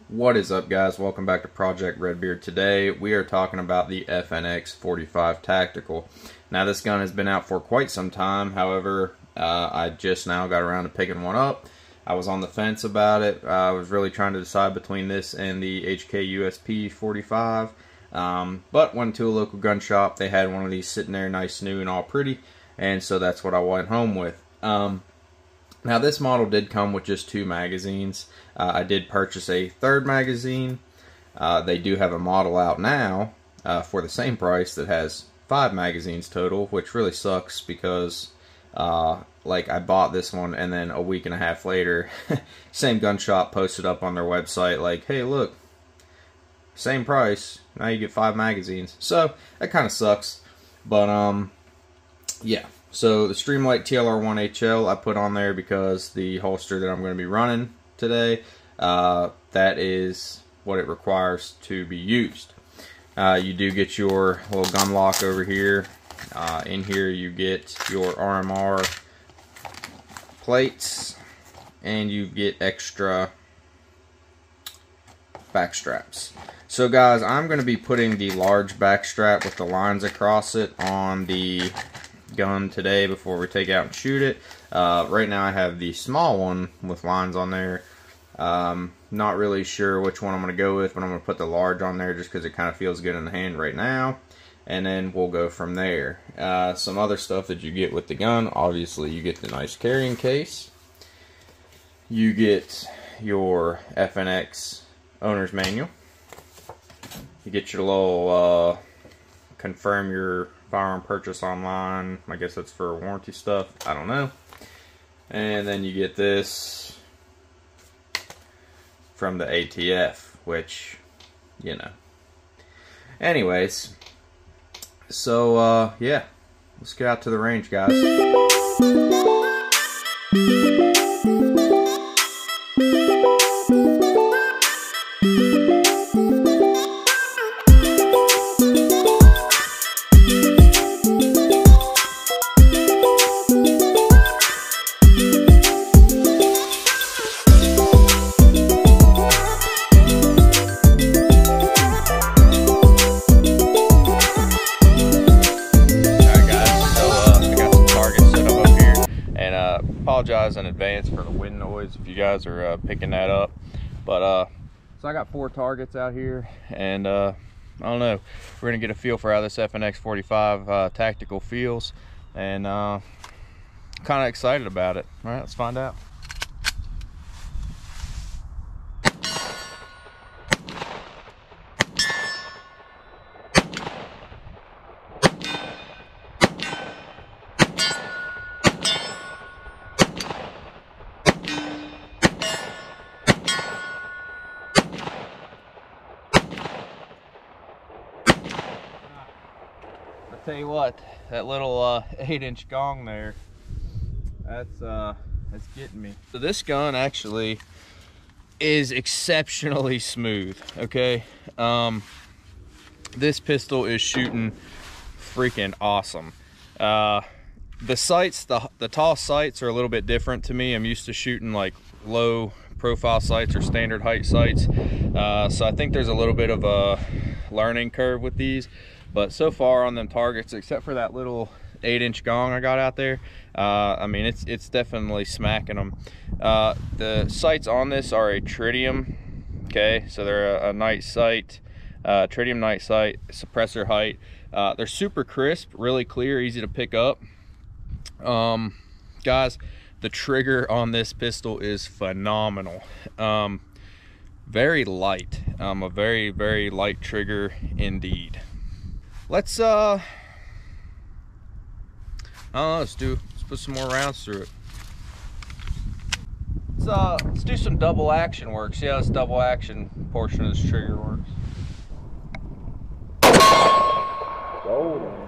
What is up, guys? Welcome back to Project Redbeard. Today we are talking about the FNX 45 Tactical. Now this gun has been out for quite some time. However, I just now got around to picking one up. I was on the fence about it. I was really trying to decide between this and the HK USP 45. But went to a local gun shop. They had one of these sitting there nice, new, and all pretty. And so that's what I went home with. Now this model did come with just 2 magazines. I did purchase a 3rd magazine. They do have a model out now for the same price that has 5 magazines total, which really sucks because like I bought this one and then a week and a half later, same gun shop posted up on their website like, hey look, same price, now you get 5 magazines. So that kind of sucks, but yeah. So the Streamlight TLR1 HL I put on there because the holster that I'm going to be running today, that is what it requires to be used. You do get your little gun lock over here. In here you get your RMR plates and you get extra back straps. So guys, I'm going to be putting the large back strap with the lines across it on the gun today before we take out and shoot it. Right now I have the small one with lines on there. Not really sure which one I'm going to go with, but I'm going to put the large on there just because it kind of feels good in the hand right now, and then we'll go from there. Some other stuff that you get with the gun, obviously you get the nice carrying case, you get your FNX owner's manual, you get your little confirm your firearm purchase online. I guess that's for warranty stuff, I don't know. And then you get this from the ATF, which, you know. Anyways, so yeah, let's get out to the range, guys. Apologize in advance for the wind noise if you guys are picking that up, but so I got 4 targets out here, and I don't know, we're gonna get a feel for how this FNX 45 tactical feels, and kind of excited about it. All right, let's find out. Tell you what, that little 8-inch gong there, that's getting me. So this gun actually is exceptionally smooth, okay? This pistol is shooting freaking awesome. The sights, the tall sights are a little bit different to me. I'm used to shooting like low profile sights or standard height sights. So I think there's a little bit of a learning curve with these. But so far on them targets, except for that little 8-inch gong I got out there, I mean, it's definitely smacking them. The sights on this are a tritium, okay? So they're a night sight, tritium night sight, suppressor height. They're super crisp, really clear, easy to pick up. Guys, the trigger on this pistol is phenomenal. Very light, a very, very light trigger indeed. Let's I don't know, let's put some more rounds through it. Let's do some double action work. See how this double action portion of this trigger works. Golden.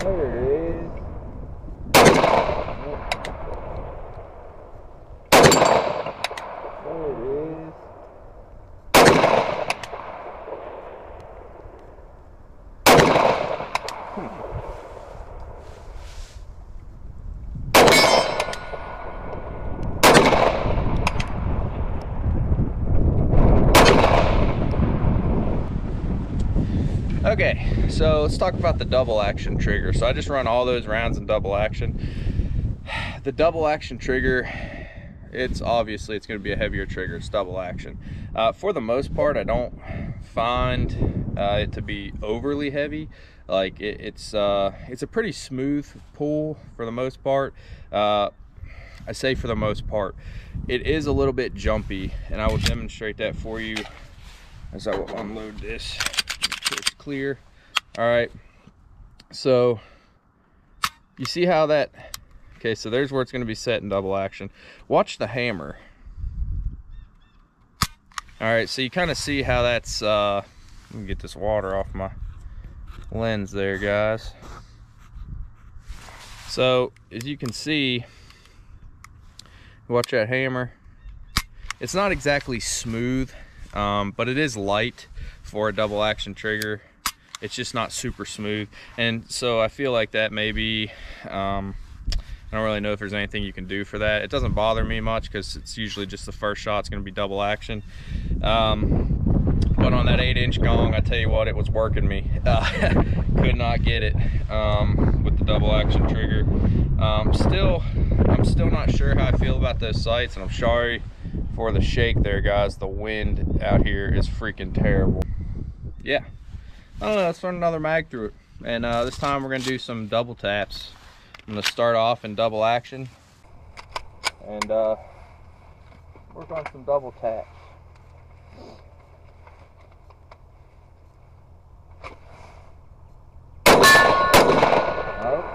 There it is. There it is. Okay, so let's talk about the double action trigger. So I just run all those rounds in double action. The double action trigger, it's obviously it's going to be a heavier trigger. It's double action. For the most part, I don't find it to be overly heavy. Like it's a pretty smooth pull for the most part. I say for the most part. It is a little bit jumpy, and I will demonstrate that for you as I will unload this. It's clear. All right, so you see how that, okay, so there's where it's going to be set in double action. Watch the hammer. All right, so you kind of see how that's let me get this water off my lens there, guys. So as you can see, watch that hammer. It's not exactly smooth, but it is light for a double action trigger. It's just not super smooth, and so I feel like that maybe I don't really know if there's anything you can do for that. It doesn't bother me much because it's usually just the first shot's going to be double action. But on that 8-inch gong, I tell you what, it was working me. Could not get it with the double action trigger. I'm still not sure how I feel about those sights, and I'm sorry for the shake there, guys. The wind out here is freaking terrible. Yeah, I don't know, let's run another mag through it, and this time we're going to do some double taps. I'm going to start off in double action and work on some double taps. Alright.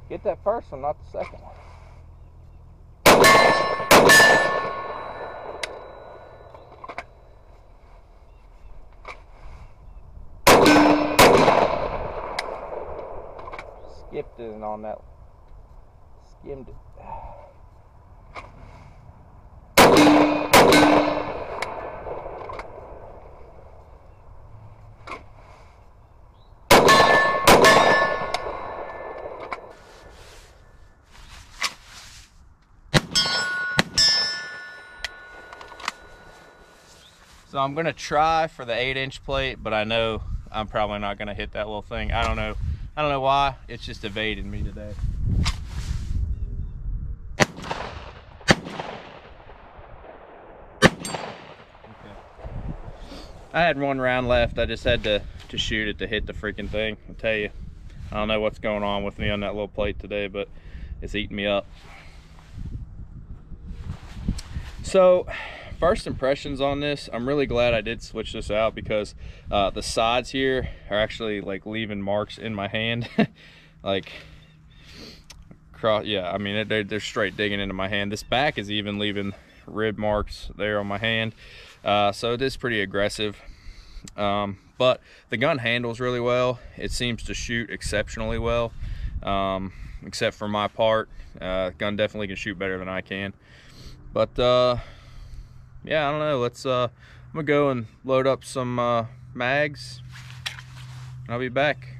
Get that first one, not the second one. Skipped it on that, skimmed it. So I'm gonna try for the 8-inch plate, but I know I'm probably not gonna hit that little thing. I don't know why, it's just evaded me today. Okay. I had one round left. I just had to shoot it to hit the freaking thing. I'll tell you, I don't know what's going on with me on that little plate today, but it's eating me up. So first impressions on this, I'm really glad I did switch this out because the sides here are actually like leaving marks in my hand. Like cross, yeah, I mean they're straight digging into my hand. This back is even leaving rib marks there on my hand. So it is pretty aggressive, but the gun handles really well. It seems to shoot exceptionally well, except for my part. Gun definitely can shoot better than I can, but yeah, I don't know. Let's I'm gonna go and load up some mags. I'll be back.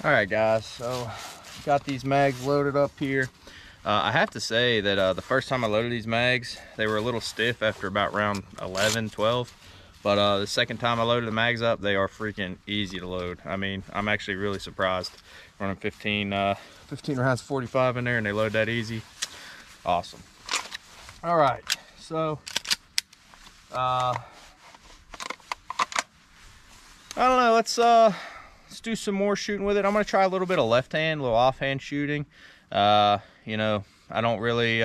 All right, guys, so got these mags loaded up here. I have to say that the first time I loaded these mags, they were a little stiff after about round 11, 12. But the second time I loaded the mags up, they are freaking easy to load. I mean, I'm actually really surprised. Running 15 rounds 45 in there, and they load that easy. Awesome. All right, so I don't know. Let's do some more shooting with it. I'm gonna try a little bit of left hand, a little offhand shooting. You know, I don't really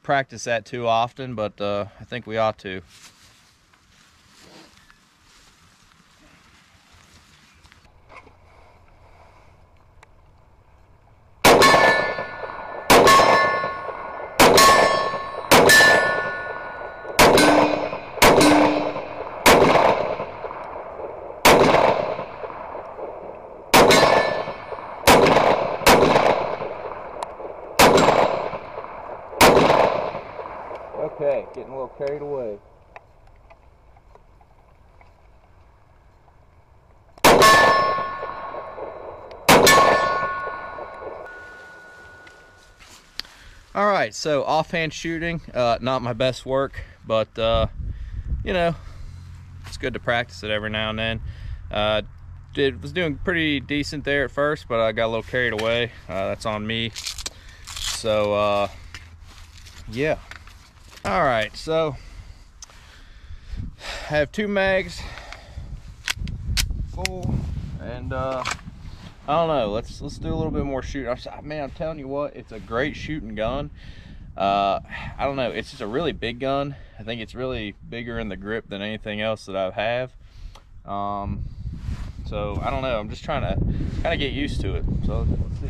practice that too often, but I think we ought to. Okay, getting a little carried away. All right, so offhand shooting, not my best work, but you know, it's good to practice it every now and then. Was doing pretty decent there at first, but I got a little carried away. That's on me. So yeah. All right, so I have 2 mags full, and I don't know. Let's do a little bit more shooting. Man, I'm telling you what, it's a great shooting gun. I don't know. It's just a really big gun. I think it's really bigger in the grip than anything else that I have. So I don't know. I'm just trying to kind of get used to it. So let's see.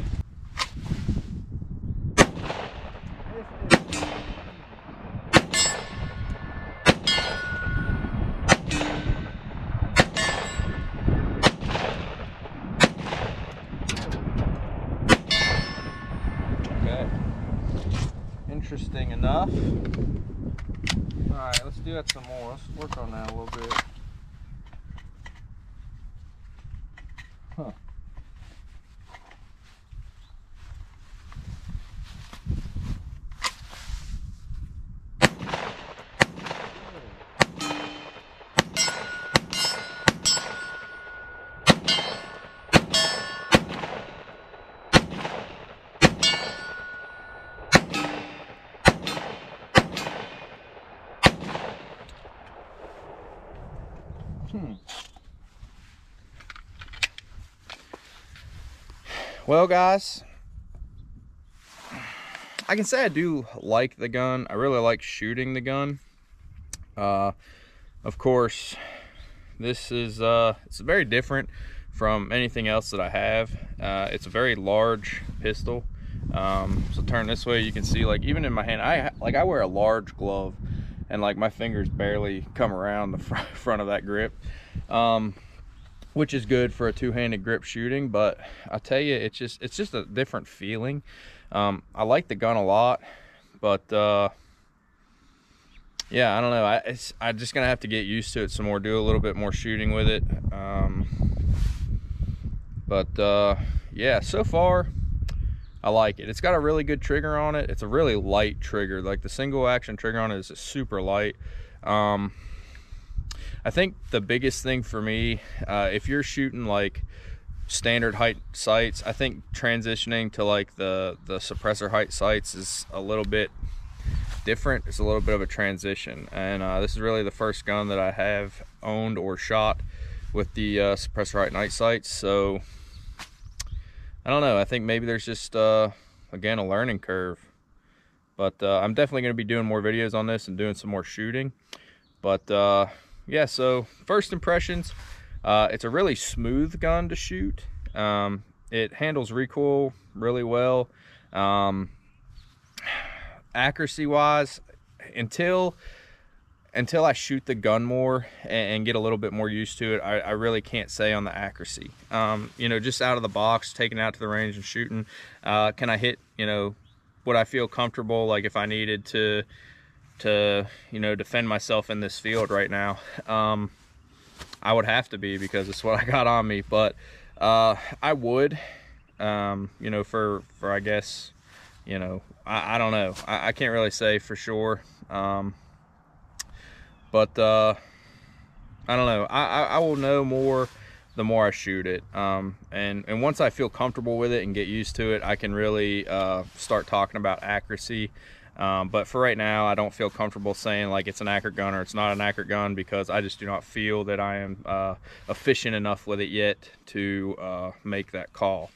Interesting enough. All right, let's do that some more. Let's work on that a little bit. Huh. Well, guys, I can say I do like the gun. I really like shooting the gun. Of course, this is it's very different from anything else that I have. It's a very large pistol. So turn this way, you can see, like, even in my hand, I wear a large glove, and like my fingers barely come around the front of that grip, which is good for a two-handed grip shooting. But I tell you, it's just a different feeling. I like the gun a lot, but yeah, I don't know. I'm just gonna have to get used to it some more, do a little bit more shooting with it. Yeah, so far I like it. It's got a really good trigger on it. It's a really light trigger. Like, the single action trigger on it is super light. I think the biggest thing for me, if you're shooting like standard height sights, I think transitioning to like the suppressor height sights is a little bit different. It's a little bit of a transition, and this is really the first gun that I have owned or shot with the suppressor height night sights. So I don't know. I think maybe there's just again, a learning curve, but I'm definitely going to be doing more videos on this and doing some more shooting. But yeah, so first impressions, it's a really smooth gun to shoot. It handles recoil really well. Accuracy wise, until I shoot the gun more and get a little bit more used to it, I really can't say on the accuracy. You know, just out of the box, taking it out to the range and shooting, can I hit, you know, what I feel comfortable, like if I needed to you know, defend myself in this field right now. I would have to be, because it's what I got on me. But I would, you know, for I guess, you know, I don't know. I can't really say for sure. But I don't know. I will know more the more I shoot it. And once I feel comfortable with it and get used to it, I can really start talking about accuracy. But for right now, I don't feel comfortable saying like it's an accurate gun or it's not an accurate gun, because I just do not feel that I am efficient enough with it yet to make that call.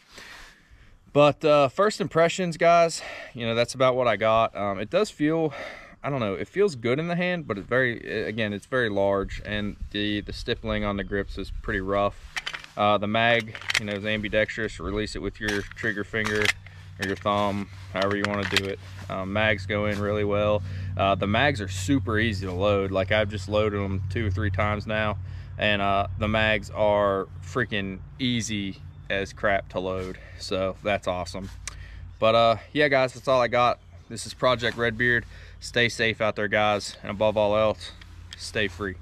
But first impressions, guys, you know, that's about what I got. It does feel, I don't know, it feels good in the hand, but it's very large, and the stippling on the grips is pretty rough. The mag, you know, is ambidextrous. Release it with your trigger finger or your thumb, however you want to do it. Mags go in really well. The mags are super easy to load. Like, I've just loaded them 2 or 3 times now, and the mags are freaking easy as crap to load, so that's awesome. But yeah, guys, that's all I got. This is Project Redbeard. Stay safe out there, guys, and above all else, stay free.